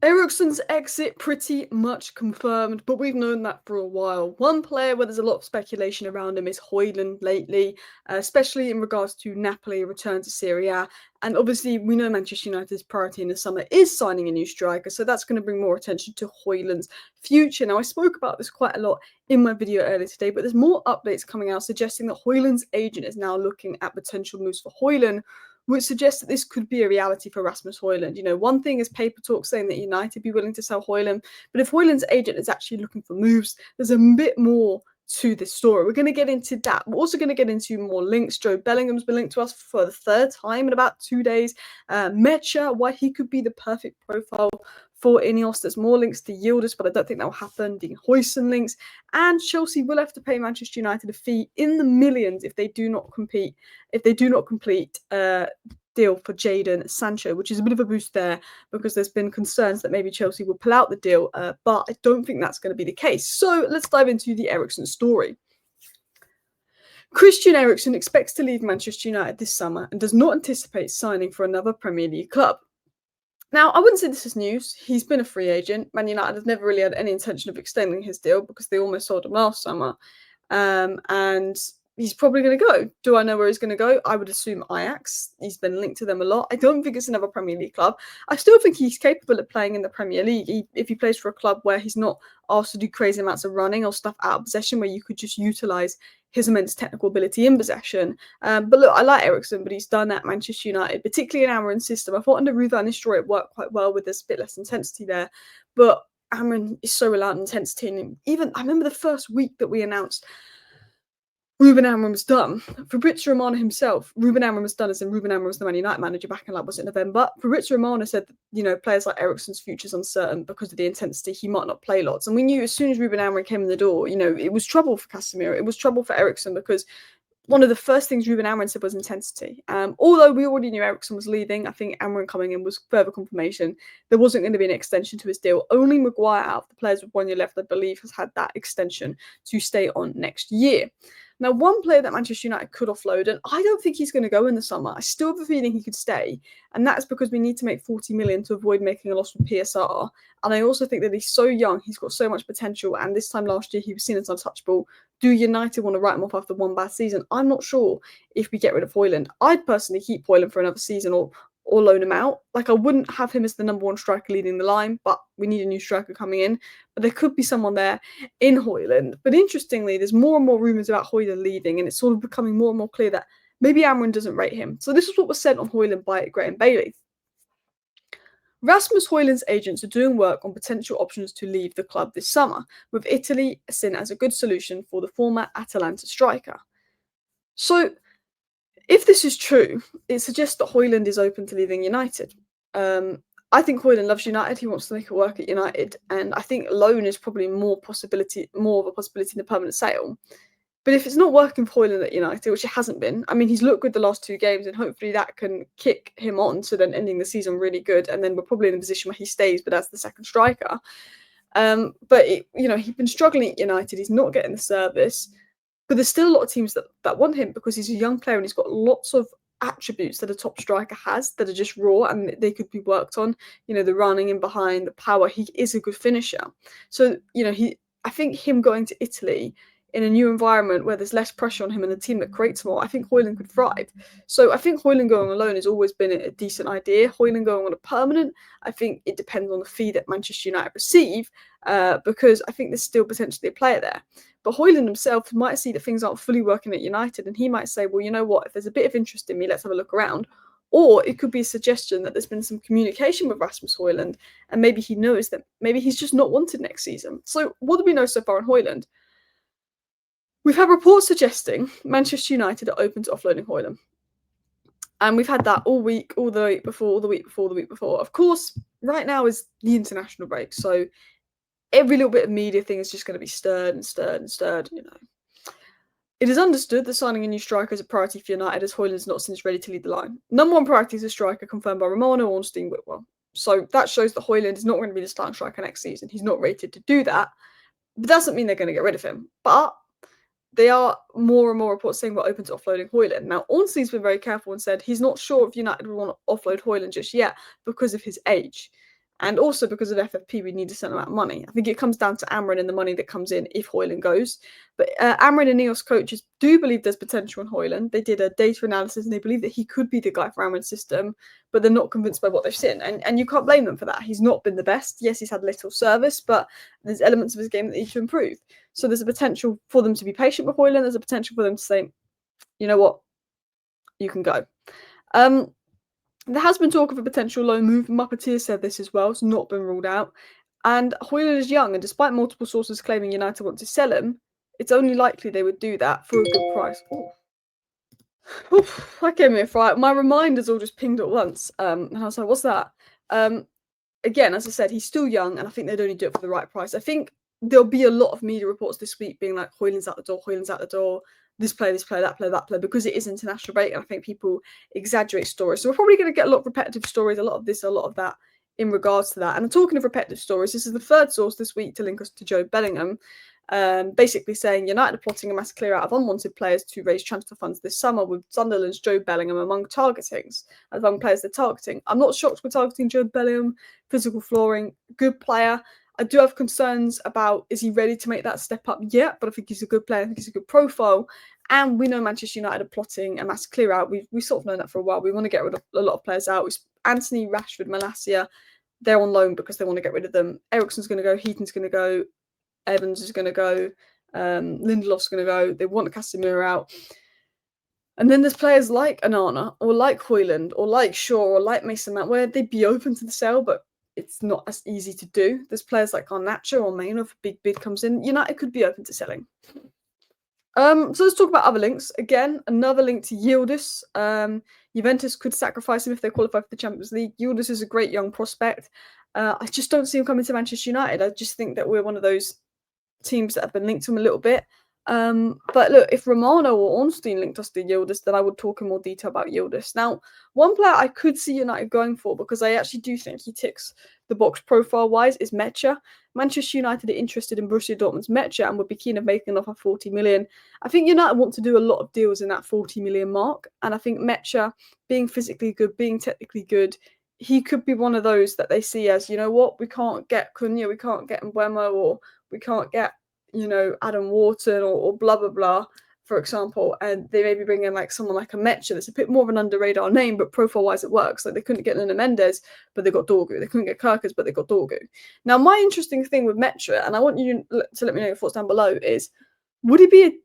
Eriksen's exit pretty much confirmed, but we've known that for a while. One player where there's a lot of speculation around him is Hojlund lately, especially in regards to Napoli return to Serie A. And obviously, we know Manchester United's priority in the summer is signing a new striker, so that's going to bring more attention to Hojlund's future. Now, I spoke about this quite a lot in my video earlier today, but there's more updates coming out suggesting that Hojlund's agent is now looking at potential moves for Hojlund, which suggests that this could be a reality for Rasmus Hojlund. You know, one thing is paper talk saying that United be willing to sell Hojlund, but if Hojlund's agent is actually looking for moves, there's a bit more to this story. We're going to get into that. We're also going to get into more links. Jobe Bellingham's been linked to us for the third time in about 2 days. Nmecha, why he could be the perfect profile for Ineos. There's more links to Yildiz, but I don't think that will happen. The Huijsen links. And Chelsea will have to pay Manchester United a fee in the millions if they do not complete deal for Jadon Sancho, which is a bit of a boost there because there's been concerns that maybe Chelsea will pull out the deal, but I don't think that's going to be the case. So let's dive into the Eriksen story. Christian Eriksen expects to leave Manchester United this summer and does not anticipate signing for another Premier League club. Now, I wouldn't say this is news. He's been a free agent. Man United have never really had any intention of extending his deal because they almost sold him last summer. And he's probably going to go. Do I know where he's going to go? I would assume Ajax. He's been linked to them a lot. I don't think it's another Premier League club. I still think he's capable of playing in the Premier League if he plays for a club where he's not asked to do crazy amounts of running or stuff out of possession, where you could just utilise his immense technical ability in possession. But look, I like Eriksen, but he's done at Manchester United, particularly in Amorim's system. I thought under Ruud van Nistelrooy it worked quite well with this bit less intensity there. But Amorim is so reliant on intensity. And even, I remember the first week that we announced Ruben Amorim was done. Fabrizio Romano himself, Ruben Amorim was done as in Ruben Amorim was the Man United manager back in, like, was it November? Fabrizio Romano said that, you know, players like Eriksen's future's uncertain because of the intensity. He might not play lots. And we knew as soon as Ruben Amorim came in the door, you know, it was trouble for Casemiro. It was trouble for Eriksen because one of the first things Ruben Amorim said was intensity. Although we already knew Eriksen was leaving, I think Amorim coming in was further confirmation there wasn't going to be an extension to his deal. Only Maguire, out of the players with 1 year left, I believe, has had that extension to stay on next year. Now, one player that Manchester United could offload, and I don't think he's going to go in the summer. I still have a feeling he could stay, and that's because we need to make 40 million to avoid making a loss with PSR. And I also think that he's so young, he's got so much potential, and this time last year he was seen as untouchable. Do United want to write him off after one bad season? I'm not sure if we get rid of Hojlund. I'd personally keep Hojlund for another season or loan him out. Like, I wouldn't have him as the number one striker leading the line, but we need a new striker coming in. But there could be someone there in Hojlund. But interestingly, there's more and more rumours about Hojlund leaving, and it's sort of becoming more and more clear that maybe Amorim doesn't rate him. So this is what was said on Hojlund by Graham Bailey. Rasmus Hojlund's agents are doing work on potential options to leave the club this summer, with Italy seen as a good solution for the former Atalanta striker. So, if this is true, it suggests that Hojlund is open to leaving United. I think Hojlund loves United. He wants to make it work at United, and I think loan is probably more of a possibility than a permanent sale. But if it's not working for Hojlund at United, which it hasn't been, I mean, he's looked good the last 2 games, and hopefully that can kick him on to then ending the season really good, and then we're probably in a position where he stays, but as the second striker. But he's been struggling at United. He's not getting the service. But there's still a lot of teams that want him because he's a young player and he's got lots of attributes that a top striker has that are just raw and they could be worked on. You know, the running in behind, the power. He is a good finisher. So, I think him going to Italy in a new environment where there's less pressure on him and a team that creates more, I think Hojlund could thrive. So I think Hojlund going on loan has always been a decent idea. Hojlund going on a permanent, I think it depends on the fee that Manchester United receive, because I think there's still potentially a player there. But Hojlund himself might see that things aren't fully working at United, and he might say, well, you know what, if there's a bit of interest in me, let's have a look around. Or it could be a suggestion that there's been some communication with Rasmus Hojlund, and maybe he knows that maybe he's just not wanted next season. So what do we know so far on Hojlund? We've had reports suggesting Manchester United are open to offloading Hojlund. And we've had that all week, all the week before, the week before, the week before. Of course, right now is the international break, so every little bit of media thing is just going to be stirred and stirred and stirred, It is understood that signing a new striker is a priority for United, as Hojlund's not since ready to lead the line. Number one priority is a striker confirmed by Romano, Ornstein, Whitwell. So that shows that Hojlund is not going to be the starting striker next season. He's not rated to do that. But that doesn't mean they're going to get rid of him. But there are more and more reports saying we're open to offloading Hojlund. Now, Ornstein's been very careful and said he's not sure if United will want to offload Hojlund just yet because of his age. And also because of FFP, we need a certain amount of money. I think it comes down to Amorim and the money that comes in if Hojlund goes. But Amorim and Neos coaches do believe there's potential in Hojlund. They did a data analysis and they believe that he could be the guy for Amorim's system, but they're not convinced by what they've seen. And you can't blame them for that. He's not been the best. Yes, he's had little service, but there's elements of his game that need to improve. So there's a potential for them to be patient with Hojlund. There's a potential for them to say, you know what, you can go. There has been talk of a potential loan move. Muppeteer said this as well. It's not been ruled out. And Hojlund is young, and despite multiple sources claiming United want to sell him, it's only likely they would do that for a good price. Oof, that gave me a fright. My reminders all just pinged at once. And I was like, what's that? Again, as I said, he's still young, and I think they'd only do it for the right price. I think there'll be a lot of media reports this week being like, Hojlund's out the door, Hojlund's out the door, this player, that player, because it is international break, and I think people exaggerate stories. So we're probably going to get a lot of repetitive stories, a lot of this, a lot of that in regards to that. And talking of repetitive stories, this is the third source this week to link us to Jobe Bellingham, basically saying United are plotting a mass clear out of unwanted players to raise transfer funds this summer, with Sunderland's Jobe Bellingham among players they're targeting. I'm not shocked we're targeting Jobe Bellingham. Physical flooring, good player. I do have concerns about, is he ready to make that step up yet? But I think he's a good player. I think he's a good profile. And we know Manchester United are plotting a mass clear out. We sort of known that for a while. We want to get rid of a lot of players out. Anthony, Rashford, Malacia, they're on loan because they want to get rid of them. Eriksen's going to go. Heaton's going to go. Evans is going to go. Lindelof's going to go. They want Casemiro out. And then there's players like Onana or like Hojlund or like Shaw or like Mason Mount where they'd be open to the sale, but it's not as easy to do. There's players like Garnacho or Maino, if a big bid comes in. United could be open to selling. So let's talk about other links. Again, another link to Yildiz. Juventus could sacrifice him if they qualify for the Champions League. Yildiz is a great young prospect. I just don't see him coming to Manchester United. I just think that we're one of those teams that have been linked to him a little bit. But look, if Romano or Ornstein linked us to Yildiz, then I would talk in more detail about Yildiz. Now, one player I could see United going for, because I actually do think he ticks the box profile-wise, is Nmecha. Manchester United are interested in Borussia Dortmund's Nmecha and would be keen of making an offer 40 million. I think United want to do a lot of deals in that 40 million mark, and I think Nmecha, being physically good, being technically good, he could be one of those that they see as, you know what, we can't get Cunha, we can't get Mbeumo, or we can't get, Adam Wharton or blah, blah, blah, for example, and they maybe bring in like someone like a Nmecha that's a bit more of an under-radar name, but profile-wise it works. Like they couldn't get Nuno Mendes, but they got Dorgu. They couldn't get Kirkers, but they got Dorgu. Now, my interesting thing with Nmecha, and I want you to let me know your thoughts down below, is would he be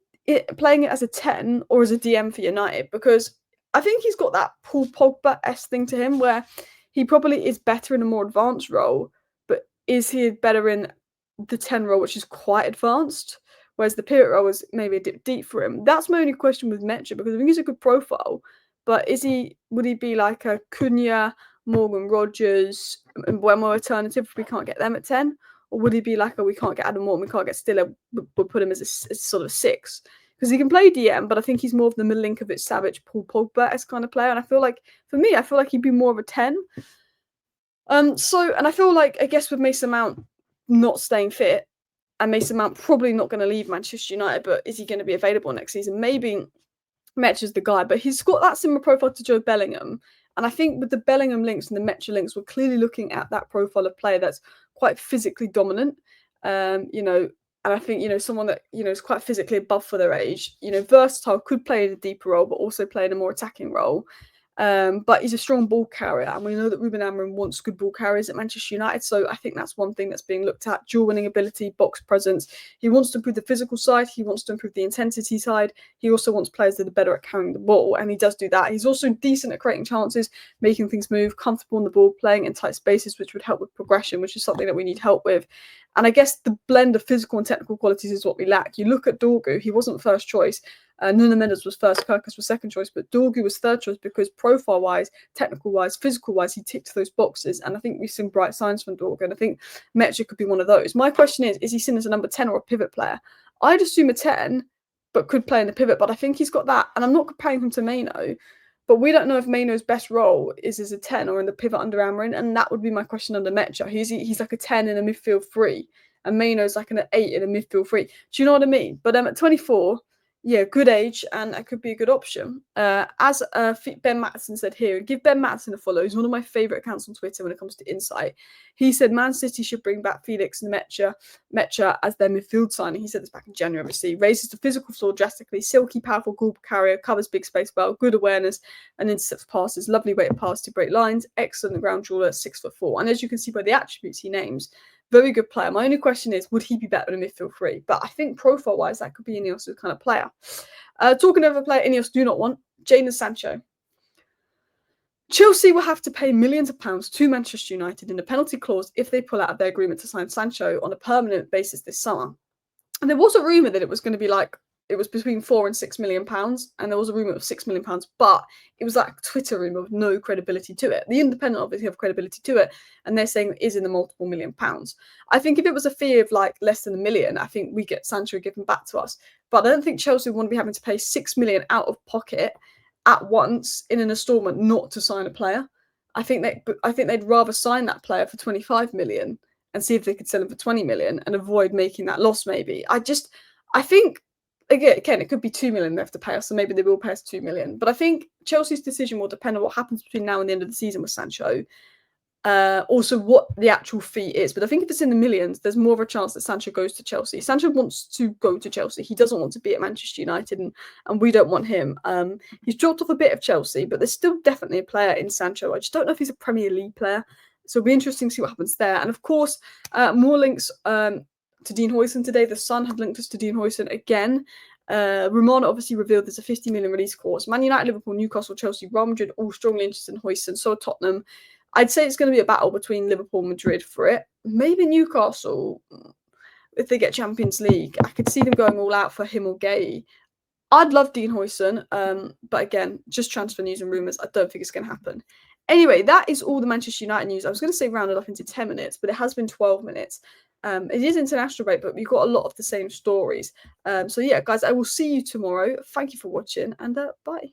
playing it as a 10 or as a DM for United? Because I think he's got that Paul Pogba-esque thing to him where he probably is better in a more advanced role, but is he better in the 10 role, which is quite advanced, whereas the pivot role is maybe a dip deep for him? That's my only question with Nmecha, because I think he's a good profile, but would he be like a Cunha, Morgan Rogers, and Mbeumo alternative if we can't get them at 10? Or would he be like, we can't get Adam Morton, we can't get Stiller, we'll put him as a sort of a 6? Because he can play DM, but I think he's more of the Milinkovic, Savage, Paul Pogba-esque kind of player, and I feel like he'd be more of a 10. And I feel like, I guess with Mason Mount not staying fit, and Mason Mount probably not going to leave Manchester United, but is he going to be available next season? Maybe Nmecha's the guy, but he's got that similar profile to Jobe Bellingham. And I think with the Bellingham links and the Nmecha links, we're clearly looking at that profile of player that's quite physically dominant. And I think, someone that, is quite physically above for their age, versatile, could play in a deeper role, but also play in a more attacking role. But he's a strong ball carrier, and we know that Ruben Amorim wants good ball carriers at Manchester United, so I think that's one thing that's being looked at. Dual winning ability, box presence. He wants to improve the physical side, he wants to improve the intensity side, he also wants players that are better at carrying the ball, and he does do that. He's also decent at creating chances, making things move, comfortable on the ball, playing in tight spaces, which would help with progression, which is something that we need help with. And I guess the blend of physical and technical qualities is what we lack. You look at Dorgu, he wasn't first choice. Nuno Mendes was first, Kirkers was second choice, but Dorgu was third choice because profile-wise, technical-wise, physical-wise, he ticked those boxes. And I think we've seen bright signs from Dorgu, and I think Nmecha could be one of those. My question is he seen as a number 10 or a pivot player? I'd assume a 10, but could play in the pivot. But I think he's got that. And I'm not comparing him to Maino, but we don't know if Maino's best role is as a 10 or in the pivot under Amorim, and that would be my question under Nmecha. He's like a 10 in a midfield 3, and Maino's like an 8 in a midfield 3. Do you know what I mean? But at 24... Yeah, good age, and that could be a good option. As Ben Matson said here, give Ben Matson a follow. He's one of my favourite accounts on Twitter when it comes to insight. He said Man City should bring back Felix Nmecha as their midfield signing. He said this back in January, obviously. Raises the physical floor drastically. Silky, powerful ball carrier, covers big space well, good awareness, and intercepts passes. Lovely way to pass to break lines. Excellent ground jeweler, 6'4". And as you can see by the attributes he names, very good player. My only question is, would he be better than a midfield three? But I think profile-wise, that could be Ineos' kind of player. Talking of a player Ineos do not want, Jadon Sancho. Chelsea will have to pay millions of pounds to Manchester United in a penalty clause if they pull out of their agreement to sign Sancho on a permanent basis this summer. And there was a rumour that it was going to be like, it was between £4 and £6 million, and there was a rumour of £6 million, but it was like a Twitter rumour with no credibility to it. The Independent obviously have credibility to it, and they're saying it is in the multiple £1 million. I think if it was a fee of like less than £1 million, I think we get Sancho given back to us. But I don't think Chelsea would want to be having to pay £6 million out of pocket at once in an instalment not to sign a player. I think they'd rather sign that player for 25 million and see if they could sell him for 20 million and avoid making that loss. Maybe I think again it could be 2 million they have to pay us, so maybe they will pay us 2 million. But I think Chelsea's decision will depend on what happens between now and the end of the season with Sancho. Also what the actual fee is. But I think if it's in the millions, there's more of a chance that Sancho goes to Chelsea. Sancho wants to go to Chelsea. He doesn't want to be at Manchester United, and we don't want him. He's dropped off a bit of Chelsea, but there's still definitely a player in Sancho. I just don't know if he's a Premier League player. So it'll be interesting to see what happens there. And of course, more links to Dean Huijsen today. The Sun have linked us to Dean Huijsen again. Romano obviously revealed there's a 50 million release clause. Man United, Liverpool, Newcastle, Chelsea, Real Madrid all strongly interested in Huijsen. So are Tottenham. I'd say it's going to be a battle between Liverpool and Madrid for it. Maybe Newcastle, if they get Champions League. I could see them going all out for him or Gay. I'd love Dean Huijsen, but again, just transfer news and rumours. I don't think it's going to happen. Anyway, that is all the Manchester United news. I was going to say rounded up into 10 minutes, but it has been 12 minutes. It is international break, but we've got a lot of the same stories. So yeah, guys, I will see you tomorrow. Thank you for watching, and bye.